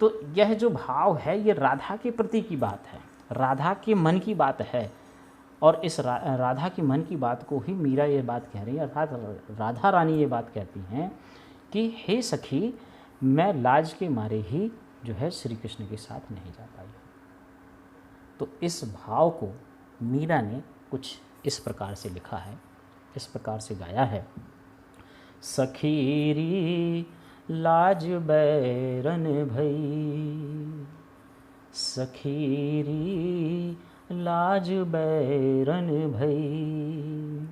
तो यह जो भाव है ये राधा के प्रति की बात है, राधा के मन की बात है और इस राधा के मन की बात को ही मीरा ये बात कह रही है, अर्थात राधा रानी ये बात कहती हैं कि हे सखी, मैं लाज के मारे ही जो है श्री कृष्ण के साथ नहीं जा पाई। तो इस भाव को मीरा ने कुछ इस प्रकार से लिखा है, इस प्रकार से गाया है। सखीरी लाज बैरन भई, सखीरी लाज बैरन भई,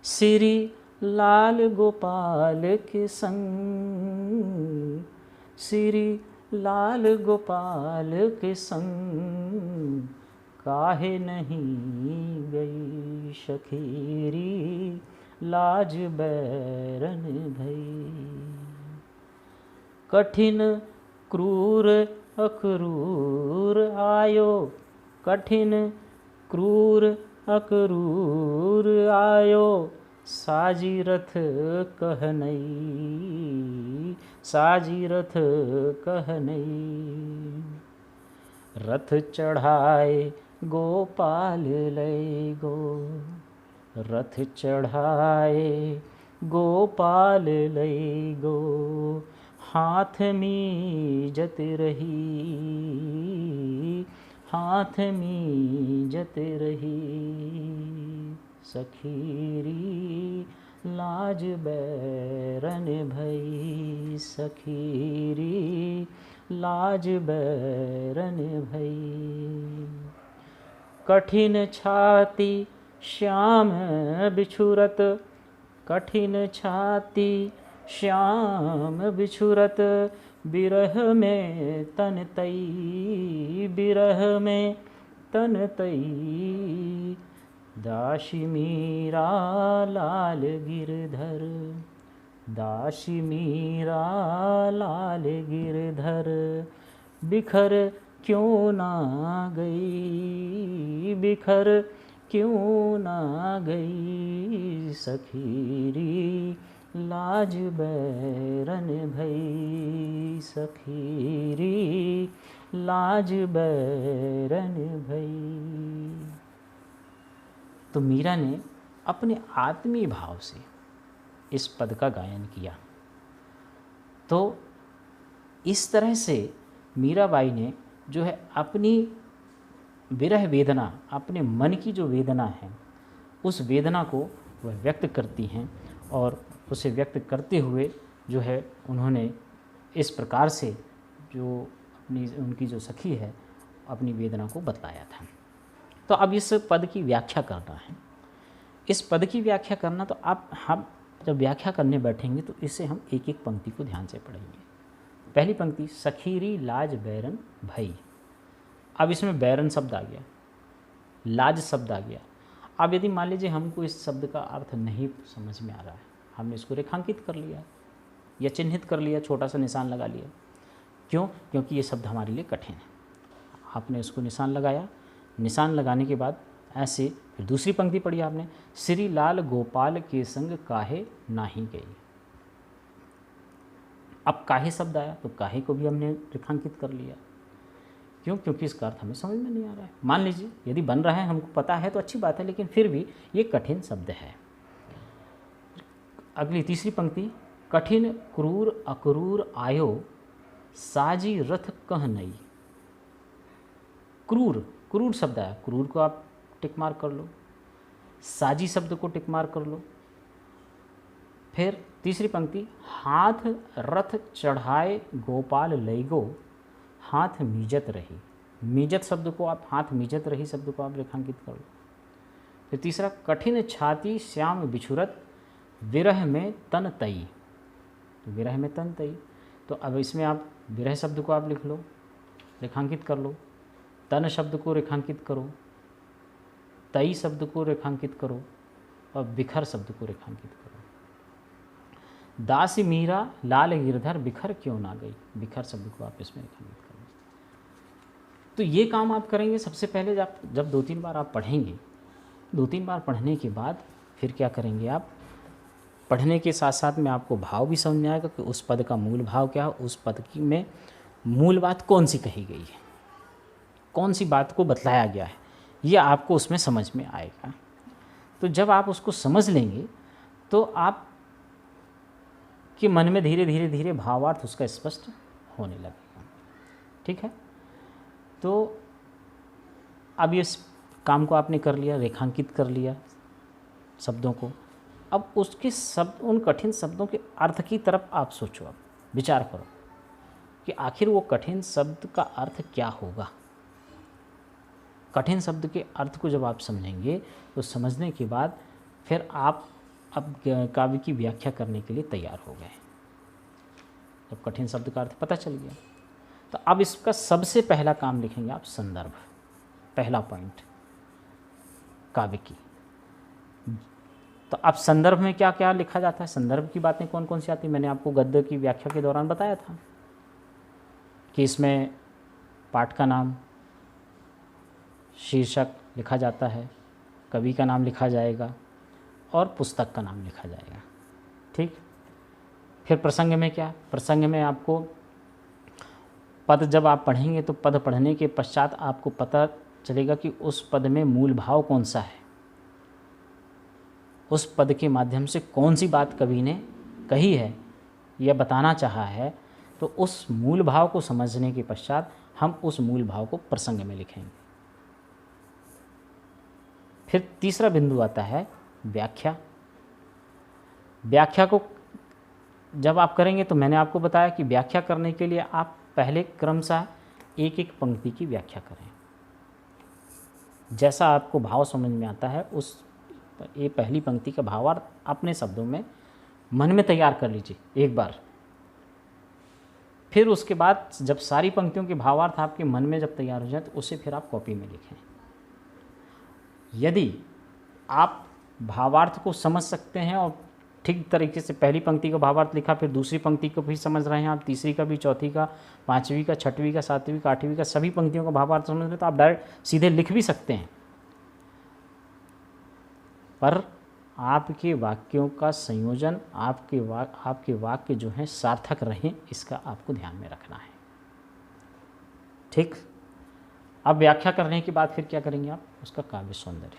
श्री लाल गोपाल के संग, श्री लाल गोपाल के संग, काहे नहीं गई सखीरी लाज बैरन भई। कठिन क्रूर अक्रूर आयो, कठिन क्रूर अक्रूर आयो, साजी रथ कह नहीं, साजी रथ कह नहीं, रथ चढ़ाए गोपाल लय गो, रथ चढ़ाए गोपाल लय गो, हाथ मीजत रही, हाथ मीजत रही, सखीरी लाज बैरन भई, सखीरी लाज बैरन भई। कठिन छाती श्याम बिछुरत, कठिन छाती श्याम बिछुरत, बिरह में तन तई, बिरह में तन तई, दासी मीरा लाल गिरधर, दासी मीरा लाल गिरधर, बिखर क्यों ना गई, बिखर क्यों ना गई, सखीरी लाज बैरन भई, सखीरी लाज बैरन भई। तो मीरा ने अपने आत्मीय भाव से इस पद का गायन किया। तो इस तरह से मीराबाई ने जो है अपनी विरह वेदना, अपने मन की जो वेदना है, उस वेदना को वह व्यक्त करती हैं और उसे व्यक्त करते हुए जो है उन्होंने इस प्रकार से जो अपनी उनकी जो सखी है अपनी वेदना को बतलाया था। तो अब इस पद की व्याख्या करना है। इस पद की व्याख्या करना, तो हम जब व्याख्या करने बैठेंगे तो इससे हम एक एक पंक्ति को ध्यान से पढ़ेंगे। पहली पंक्ति, सखीरी लाज बैरन भई। अब इसमें बैरन शब्द आ गया, लाज शब्द आ गया। अब यदि मान लीजिए हमको इस शब्द का अर्थ नहीं समझ में आ रहा है, हमने इसको रेखांकित कर लिया या चिन्हित कर लिया, छोटा सा निशान लगा लिया। क्यों? क्योंकि ये शब्द हमारे लिए कठिन है। आपने इसको निशान लगाया, निशान लगाने के बाद ऐसे फिर दूसरी पंक्ति पढ़ी आपने, श्री लाल गोपाल के संग काहे नाही गई। अब काहे शब्द आया तो काहे को भी हमने रेखांकित कर लिया। क्यों? क्योंकि इसका अर्थ हमें समझ में नहीं आ रहा है। मान लीजिए यदि बन रहा है, हमको पता है तो अच्छी बात है, लेकिन फिर भी ये कठिन शब्द है। अगली तीसरी पंक्ति, कठिन क्रूर अक्रूर आयो साजी रथ कह नई। क्रूर, क्रूर शब्द आया, क्रूर को आप टिक मार कर लो, साजी शब्द को टिक मार कर लो। फिर तीसरी पंक्ति, हाथ रथ चढ़ाए गोपाल लैगो हाथ मीजत रही। मीजत शब्द को आप, हाथ मीजत रही शब्द को आप रेखांकित कर लो। फिर तीसरा, कठिन छाती श्याम बिछुरत विरह में तन तई। तो विरह में तन तई, तो अब इसमें आप विरह शब्द को आप लिख लो, रेखांकित कर लो, तन शब्द को रेखांकित करो, तई शब्द को रेखांकित करो और बिखर शब्द को रेखांकित करो। दासी मीरा लाल गिरधर बिखर क्यों ना गई। बिखर शब्द को आप इसमें रेखांकित करो। तो ये काम आप करेंगे सबसे पहले। जब 2-3 बार आप पढ़ेंगे, 2-3 बार पढ़ने के बाद फिर क्या करेंगे आप, पढ़ने के साथ साथ में आपको भाव भी समझ में आएगा कि उस पद का मूल भाव क्या है, उस पद की में मूल बात कौन सी कही गई है, कौन सी बात को बतलाया गया है, ये आपको उसमें समझ में आएगा। तो जब आप उसको समझ लेंगे तो आप के मन में धीरे धीरे धीरे भावार्थ उसका स्पष्ट होने लगेगा। ठीक है, तो अब इस काम को आपने कर लिया, रेखांकित कर लिया शब्दों को। अब उसके शब्द, उन कठिन शब्दों के अर्थ की तरफ आप सोचो, अब विचार करो कि आखिर वो कठिन शब्द का अर्थ क्या होगा। कठिन शब्द के अर्थ को जब आप समझेंगे तो समझने के बाद फिर आप अब काव्य की व्याख्या करने के लिए तैयार हो गए। जब कठिन शब्द का अर्थ पता चल गया तो अब इसका सबसे पहला काम लिखेंगे आप संदर्भ। पहला पॉइंट काव्य की। तो अब संदर्भ में क्या क्या लिखा जाता है, संदर्भ की बातें कौन कौन सी आती है। मैंने आपको गद्य की व्याख्या के दौरान बताया था कि इसमें पाठ का नाम, शीर्षक लिखा जाता है, कवि का नाम लिखा जाएगा और पुस्तक का नाम लिखा जाएगा। ठीक। फिर प्रसंग में क्या, प्रसंग में आपको पद जब आप पढ़ेंगे तो पद पढ़ने के पश्चात आपको पता चलेगा कि उस पद में मूल भाव कौन सा है, उस पद के माध्यम से कौन सी बात कवि ने कही है या बताना चाहा है। तो उस मूल भाव को समझने के पश्चात हम उस मूल भाव को प्रसंग में लिखेंगे। फिर तीसरा बिंदु आता है व्याख्या। व्याख्या को जब आप करेंगे तो मैंने आपको बताया कि व्याख्या करने के लिए आप पहले क्रमशः एक एक पंक्ति की व्याख्या करें। जैसा आपको भाव समझ में आता है उस ये पहली पंक्ति का भावार्थ अपने शब्दों में मन में तैयार कर लीजिए एक बार। फिर उसके बाद जब सारी पंक्तियों के भावार्थ आपके मन में जब तैयार हो जाए तो उसे फिर आप कॉपी में लिखें। यदि आप भावार्थ को समझ सकते हैं और ठीक तरीके से पहली पंक्ति का भावार्थ लिखा, फिर दूसरी पंक्ति को भी समझ रहे हैं आप, तीसरी का भी, चौथी का, पांचवी का, छठवीं का, सातवीं का, आठवीं का, सभी पंक्तियों का भावार्थ समझ रहे हैं तो आप डायरेक्ट सीधे लिख भी सकते हैं। पर आपके वाक्यों का संयोजन, आपके वाक्य जो हैं सार्थक रहें, इसका आपको ध्यान में रखना है। ठीक। अब व्याख्या करने के बाद फिर क्या करेंगे आप, उसका काव्य सौंदर्य,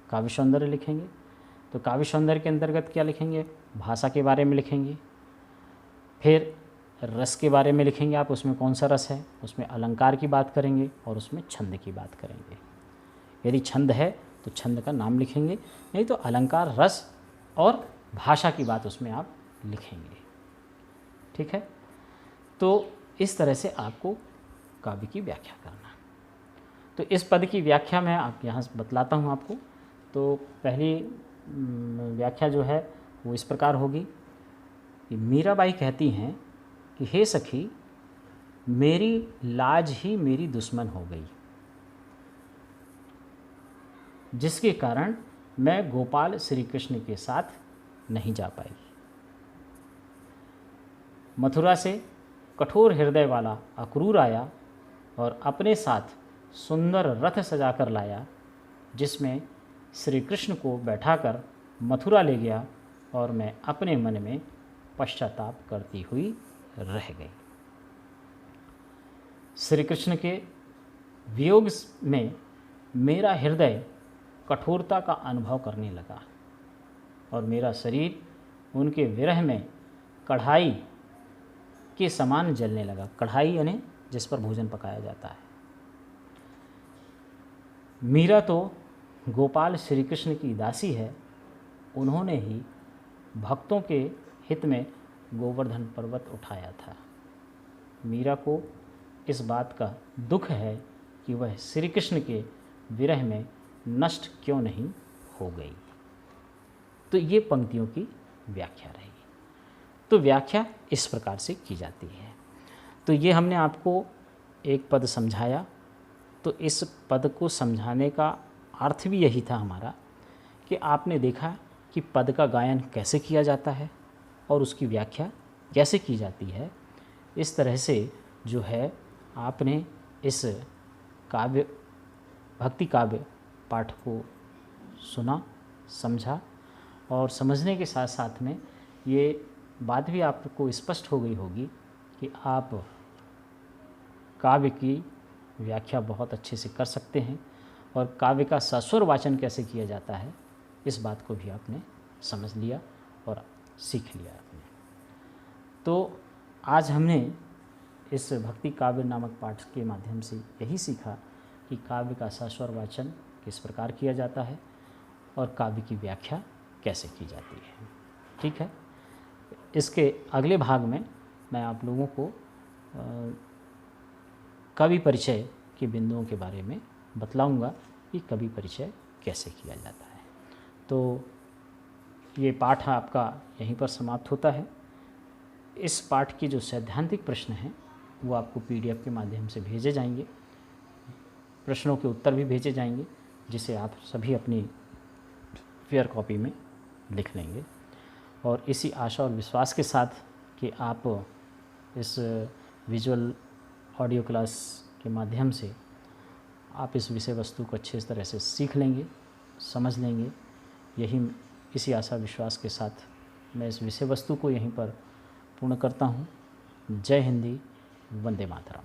काव्य सौंदर्य लिखेंगे। तो काव्य सौंदर्य के अंतर्गत क्या लिखेंगे, भाषा के बारे में लिखेंगे, फिर रस के बारे में लिखेंगे आप, उसमें कौन सा रस है, उसमें अलंकार की बात करेंगे और उसमें छंद की बात करेंगे। यदि छंद है तो छंद का नाम लिखेंगे, नहीं तो अलंकार, रस और भाषा की बात उसमें आप लिखेंगे। ठीक है। तो इस तरह से आपको काव्य की व्याख्या करना। तो इस पद की व्याख्या मैं आप यहाँ से बतलाता हूँ आपको। तो पहली व्याख्या जो है वो इस प्रकार होगी कि मीराबाई कहती हैं कि हे सखी, मेरी लाज ही मेरी दुश्मन हो गई, जिसके कारण मैं गोपाल श्री कृष्ण के साथ नहीं जा पाई। मथुरा से कठोर हृदय वाला अक्रूर आया और अपने साथ सुंदर रथ सजाकर लाया, जिसमें श्री कृष्ण को बैठाकर मथुरा ले गया और मैं अपने मन में पश्चाताप करती हुई रह गई। श्री कृष्ण के वियोग में मेरा हृदय कठोरता का अनुभव करने लगा और मेरा शरीर उनके विरह में कढ़ाई के समान जलने लगा। कढ़ाई यानी जिस पर भोजन पकाया जाता है। मीरा तो गोपाल श्री कृष्ण की दासी है, उन्होंने ही भक्तों के हित में गोवर्धन पर्वत उठाया था। मीरा को इस बात का दुख है कि वह श्री कृष्ण के विरह में नष्ट क्यों नहीं हो गई। तो ये पंक्तियों की व्याख्या रहेगी। तो व्याख्या इस प्रकार से की जाती है। तो ये हमने आपको एक पद समझाया। तो इस पद को समझाने का अर्थ भी यही था हमारा कि आपने देखा कि पद का गायन कैसे किया जाता है और उसकी व्याख्या कैसे की जाती है। इस तरह से जो है आपने इस काव्य भक्ति काव्य पाठ को सुना, समझा और समझने के साथ साथ में ये बात भी आपको स्पष्ट हो गई होगी कि आप काव्य की व्याख्या बहुत अच्छे से कर सकते हैं और काव्य का सस्वर वाचन कैसे किया जाता है इस बात को भी आपने समझ लिया और सीख लिया आपने। तो आज हमने इस भक्ति काव्य नामक पाठ के माध्यम से यही सीखा कि काव्य का सस्वर वाचन किस प्रकार किया जाता है और काव्य की व्याख्या कैसे की जाती है। ठीक है, इसके अगले भाग में मैं आप लोगों को कवि परिचय के बिंदुओं के बारे में बतलाऊंगा कि कवि परिचय कैसे किया जाता है। तो ये पाठ आपका यहीं पर समाप्त होता है। इस पाठ की जो सैद्धांतिक प्रश्न हैं वो आपको PDF के माध्यम से भेजे जाएंगे, प्रश्नों के उत्तर भी भेजे जाएंगे, जिसे आप सभी अपनी फेयर कॉपी में लिख लेंगे। और इसी आशा और विश्वास के साथ कि आप इस विजुअल ऑडियो क्लास के माध्यम से आप इस विषय वस्तु को अच्छे तरह से सीख लेंगे, समझ लेंगे, इसी आशा विश्वास के साथ मैं इस विषय वस्तु को यहीं पर पूर्ण करता हूँ। जय हिंदी, वंदे मातरम।